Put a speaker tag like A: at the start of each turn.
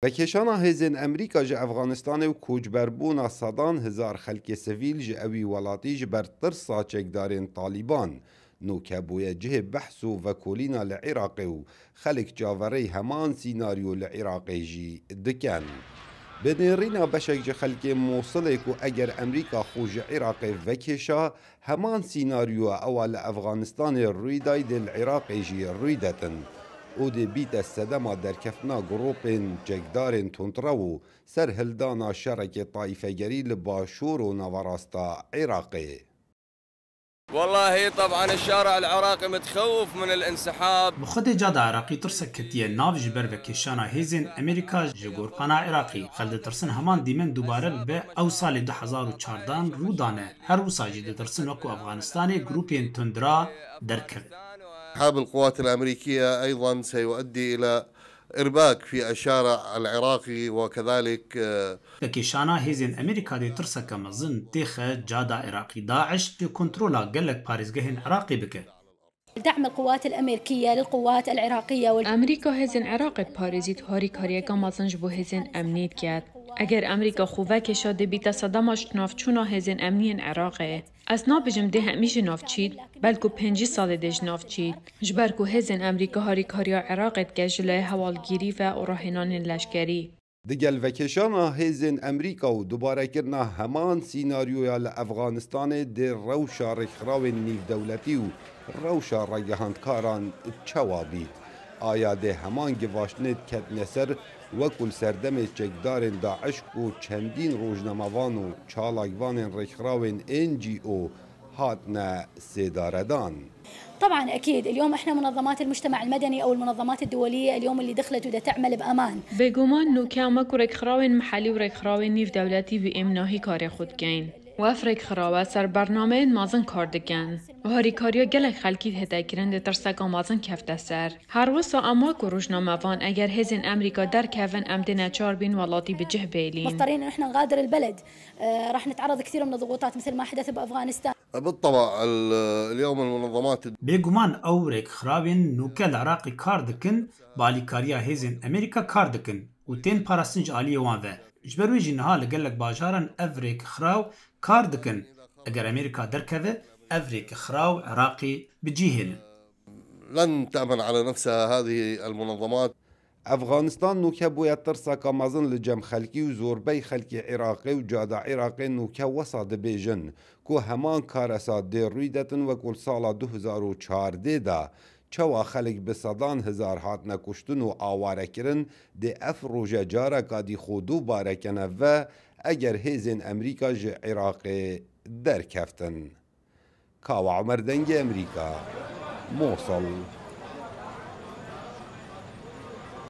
A: وکشانا هێزên Amerîka ji Efxanistanê û koçberbûna sedan hezar xelkê sivîl ji ewî welatî ji ber tirsa çekdarên Talîban nûkebûye cihê behs û vekolîna li Iraqê û xelek caverê heman sînaryo li Iraqê jî dikin. Bi nêrîna beşek ji xelkê Mosilê ku eger Amerîka xwe ji Iraqê vekêşa, heman sînaryoya ewa li Efxanistanê rûy dayê dê li Iraqê jî rûy detin. û dê bîte sedema derkeftina gropên cekdarên tundra û serhildana şerekê taîfegerî li başûr û navarasta Iraqê.
B: والله طبعا الشارع العراقي متخوف من الانسحاب.
C: بخود جادا عراقي ترسك كتيه ناف جبر وكيشانا هيزن امريكا جغورپانا عراقي خلد ترسن همان ديمن دوباره به او سال 2014 رودانه هر وساجي ترسن وكو افغانستاني جروبين تندرا دركب.
D: انسحاب القوات الامريكيه ايضا سيؤدي الى إرباك في الشارع العراقي وكذلك
C: بكيشانا هيزن أمريكا دي ترسك مزن تيخة جادا عراقي داعش دي كنترولا قلق باريزجهن عراقي بك
E: دعم القوات الأمريكية للقوات العراقية
F: أمريكا هزن عراق باريزيت هاري كاريكا مازنج بو هزن أمنيت كات اگر أمريكا خوفك شاده بيتا صدامش نافچونا هزن أمنين عراقه از نابجم ده همیشه نافچید بلکو 5 سال دش نافچید جبرکو هزن امریکا هاری کاریا عراقت گجله حوالگیری و اوراهنان لشکری
A: دگل وکشانا هزن امریکا و دوباره کرنا همان سیناریویا لافغانستان در روشا رخراو نیف دولتی و روشا رگهاندکاران چوابید آیا ده همان گواشنت کت نسر وکل سردم چکدار داعش و چندین روزنامه‌وان و چالاکوان رخراوین NGO هاتنا سيداردان.
E: طبعا اكيد اليوم احنا منظمات المجتمع المدني او المنظمات الدوليه اليوم اللي دخلت ودا تعمل بامان.
F: بگومان نو کما رخراوین محلی و رخراوین نیف دولتی و امناهی کار خود گین. و افریق خرابه سر برنامه مازن کار دکن و هاری کاریا گلک خلکید هده کرند ترسک مازن کفته سر هر وسا اما روزنامه وان اگر هزن امریکا در کفن امدنا چار بین ولاتی بجه بیلین
E: مضطرين ان احنا نغادر البلد راح نتعرض كثير من الضغوطات مثل ما حدث بافغانستان.
D: بالطبع اليوم المنظمات
C: بيغمان اوريك خرابين نوكا العراقي كار دكن بالي كاريا هزن امريكا كار دكن وتين باراسنج عاليه وان ذا جبروي جنها لقلك باجارا افريك خراو كار دكن اگر امريكا دركذا افريك خراو عراقي بجيهن
D: لن تأمن على نفسها هذه المنظمات.
A: افغانستان نوکه باید ترسا مازن لجم خلکی و زوربی خلکی عراقی و جادا عراقی نوکه وساد بیجن که همان کارسا دی روی دتن و کل سالا 2014 دا چوا خلک بصدان هزار هات نکشتن و آواره کرن دی اف روژه جارا که دی خودو باره کنه و اگر هیزن امریکا جه عراقی در کفتن. کاوا عمر دنگ امریکا موصل